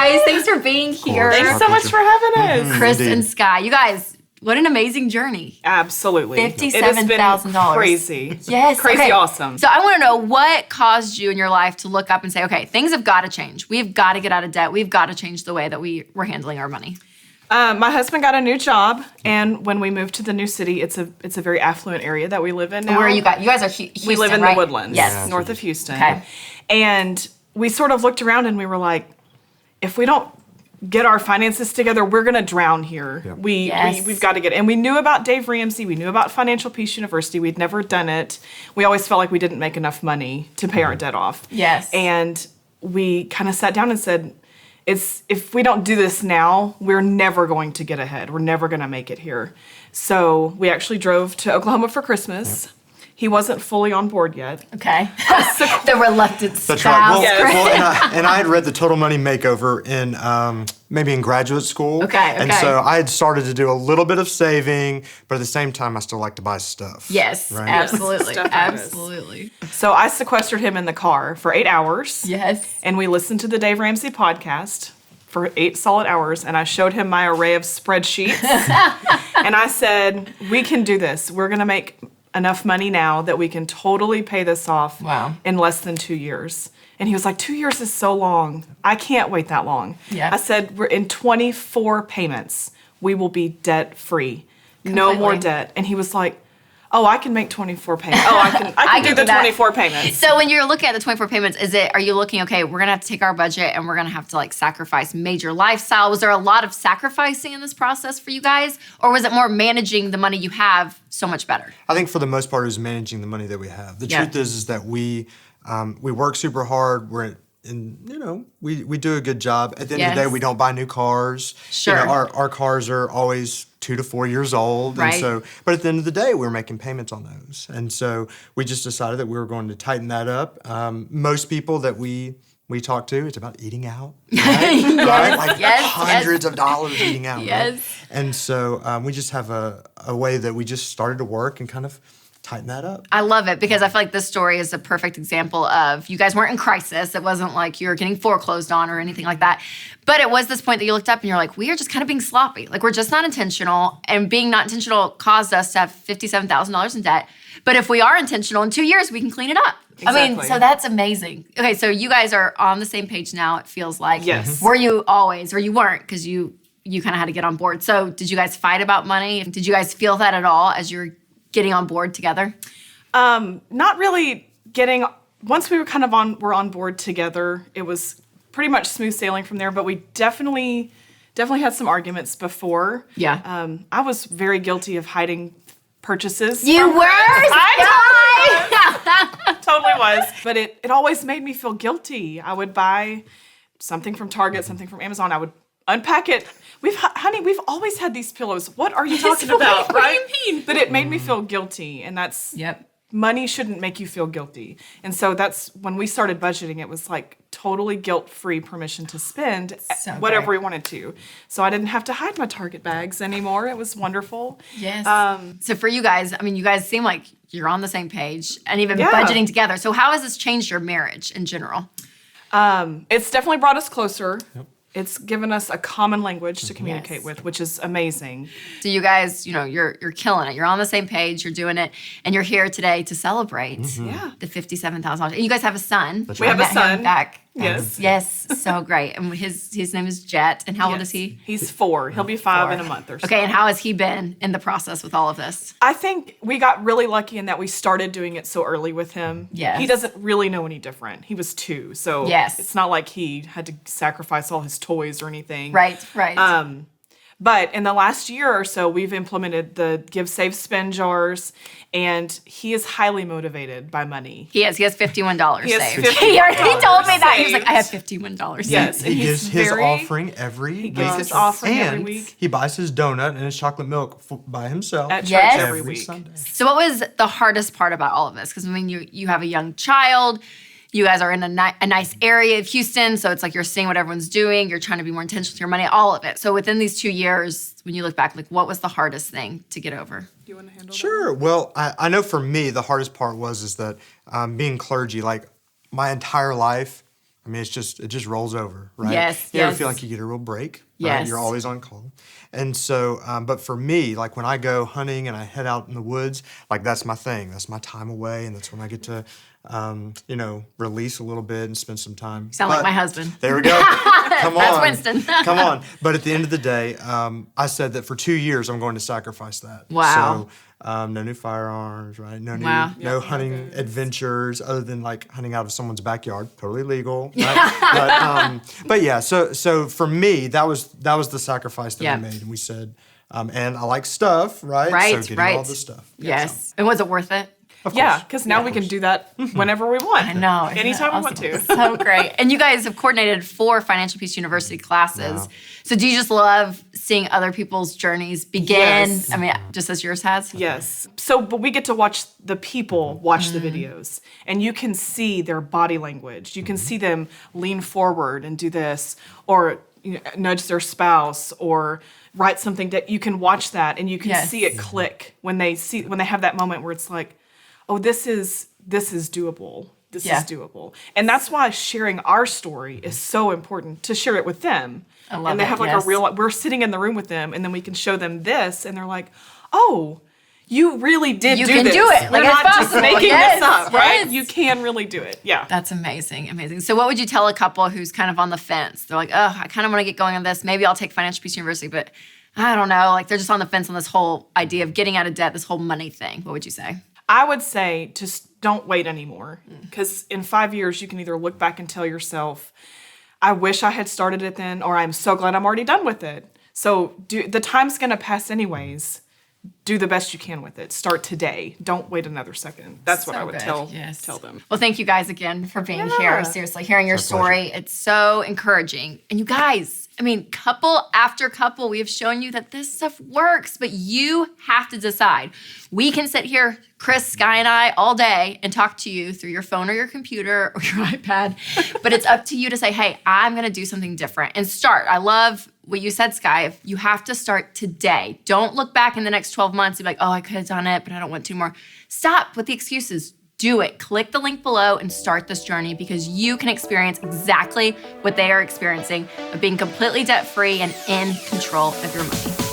guys. Thanks for being here. Thanks so much for having us. Chris and Skye. You guys, what an amazing journey. Absolutely. $57,000. Crazy. Yes. Crazy awesome. So I want to know what caused you in your life to look up and say, okay, things have got to change. We've got to get out of debt. We've got to change the way that we're handling our money. My husband got a new job, and when we moved to the new city, it's a very affluent area that we live in now. Where are you guys? You guys are Houston, We live in right? the Woodlands, Yes. north of Houston. Okay. And we sort of looked around and we were like, if we don't get our finances together, we're going to drown here. Yeah. We've got to get it. And we knew about Dave Ramsey. We knew about Financial Peace University. We'd never done it. We always felt like we didn't make enough money to pay our debt off. Yes. And we kind of sat down and said, if we don't do this now, we're never going to get ahead. We're never going to make it here. So we actually drove to Oklahoma for Christmas. He wasn't fully on board yet. Okay. The reluctant That's spouse. right. Well, and I had read the Total Money Makeover in maybe in graduate school. Okay. And so I had started to do a little bit of saving, but at the same time, I still like to buy stuff. Yes, right? absolutely. Stuff Absolutely. So I sequestered him in the car for 8 hours. Yes. And we listened to the Dave Ramsey podcast for 8 solid hours. And I showed him my array of spreadsheets. And I said, we can do this. We're going to make enough money now that we can totally pay this off in less than 2 years. And he was like, 2 years is so long. I can't wait that long. Yeah. I said, we're in 24 payments. We will be debt free. No more debt. And he was like, oh, I can make 24 payments. Oh, I can do the 24 payments. So when you're looking at the 24 payments, are you looking, okay, we're going to have to take our budget and we're going to have to sacrifice major lifestyle? Was there a lot of sacrificing in this process for you guys? Or was it more managing the money you have so much better? I think for the most part, it was managing the money that we have. The truth is that we work super hard. We do a good job. At the end of the day, we don't buy new cars. Sure. Our cars are always 2 to 4 years old. Right. And so, but at the end of the day, we're making payments on those. And so we just decided that we were going to tighten that up. Most people that we talk to, it's about eating out. Right? Right? Hundreds of dollars eating out. Yes. Right? And so we just have a way that we just started to work and kind of tighten that up. I love it because I feel like this story is a perfect example of you guys weren't in crisis. It wasn't like you were getting foreclosed on or anything like that. But it was this point that you looked up and you're like, we are just kind of being sloppy. We're just not intentional. And being not intentional caused us to have $57,000 in debt. But if we are intentional, in 2 years, we can clean it up. Exactly. So that's amazing. Okay, so you guys are on the same page now, it feels like. Yes. Were you always, or you weren't because you kind of had to get on board. So did you guys fight about money? Did you guys feel that at all as you were getting on board together? Not really once we were we're on board together, it was pretty much smooth sailing from there, but we definitely had some arguments before. Yeah. I was very guilty of hiding purchases. You were? I totally was. But it always made me feel guilty. I would buy something from Target, something from Amazon. I would unpack it. Honey, we've always had these pillows. What are you talking about? What Right? do you mean? But it made me feel guilty, and that's money shouldn't make you feel guilty. And so that's when we started budgeting. It was totally guilt-free permission to spend whatever we wanted to. So I didn't have to hide my Target bags anymore. It was wonderful. Yes. So for you guys, you guys seem like you're on the same page and even budgeting together. So how has this changed your marriage in general? It's definitely brought us closer. Yep. It's given us a common language to communicate with, which is amazing. So you guys, you're killing it. You're on the same page. You're doing it, and you're here today to celebrate the $57,000. And you guys have a son. We have a son. Back. Yes. Yes. So great. And his name is Jet. And how old is he? He's 4. He'll be 5 in a month or so. Okay. And how has he been in the process with all of this? I think we got really lucky in that we started doing it so early with him. Yes. He doesn't really know any different. He was 2, so it's not like he had to sacrifice all his toys or anything. Right. But in the last year or so, we've implemented the Give, Save, Spend jars, and he is highly motivated by money. He has $51 He has saved. $51 He already told me that. He was saved. like, I have $51 saved. Yes, He gives his offering every week. gives his offering every and week. he buys his donut and his chocolate milk by himself At church Every week. Sunday. So what was the hardest part about all of this? Because you have a young child. You guys are in a nice area of Houston, so it's like you're seeing what everyone's doing. You're trying to be more intentional with your money, all of it. So within these 2 years, when you look back, what was the hardest thing to get over? Do you want to handle Sure. Well, I know for me, the hardest part is that being clergy, my entire life, I mean, it just rolls over, right? Yes, You ever yes. feel like you get a real break? Yes. Right? You're always on call. And so, but for me, like when I go hunting and I head out in the woods, like that's my thing. That's my time away, and that's when I get to, release a little bit and spend some time. Sound like my husband. There we go. Come on. That's Winston. Come on. But at the end of the day, I said that for 2 years I'm going to sacrifice that. Wow. So no new firearms, right? No new, Wow. no hunting adventures other than like hunting out of someone's backyard. Totally legal. Right? but yeah, so for me, that was the sacrifice that Yeah. we made, and we said, and I like stuff, right? Right, So getting right. all the stuff. Yes. And was it worth it? Yeah, because now we can do that whenever we want. I know. Isn't Anytime that we want to. awesome? So great. And you guys have coordinated 4 Financial Peace University classes. Wow. So do you just love seeing other people's journeys begin? Yes. I mean, just as yours has? Yes. So, but we get to watch the people watch the videos, and you can see their body language. You can see them lean forward and do this, or nudge their spouse, or write something that you can watch that, and you can Yes. see it click when they have that moment where it's like, oh, this is doable. This Yeah. is doable. And that's why sharing our story is so important, to share it with them. I love and they it, have like yes. a real, we're sitting in the room with them, and then we can show them this, and they're like, oh, you really did You do can this. do it. Like, We're it's not just possible. making Yes, this up, right? yes. You can really do it. Yeah. That's amazing, amazing. So what would you tell a couple who's kind of on the fence? They're like, oh, I kind of want to get going on this. Maybe I'll take Financial Peace University, but I don't know. Like they're just on the fence on this whole idea of getting out of debt, this whole money thing. What would you say? I would say just don't wait anymore, because in 5 years you can either look back and tell yourself, I wish I had started it then, or I'm so glad I'm already done with it. So the time's going to pass anyways. Do the best you can with it. Start today. Don't wait another second. That's what So I would good. tell Yes. them. Well, thank you guys again for being Yeah. here. Seriously, hearing your It's our pleasure. story. It's so encouraging. And you guys, I mean, couple after couple, we have shown you that this stuff works, but you have to decide. We can sit here, Chris, Skye, and I, all day and talk to you through your phone or your computer or your iPad, but it's up to you to say, hey, I'm going to do something different and start. I love what you said, Skye. You have to start today. Don't look back in the next 12 months and be like, oh, I could have done it, but I don't want to more. Stop with the excuses. Do it. Click the link below and start this journey, because you can experience exactly what they are experiencing of being completely debt-free and in control of your money.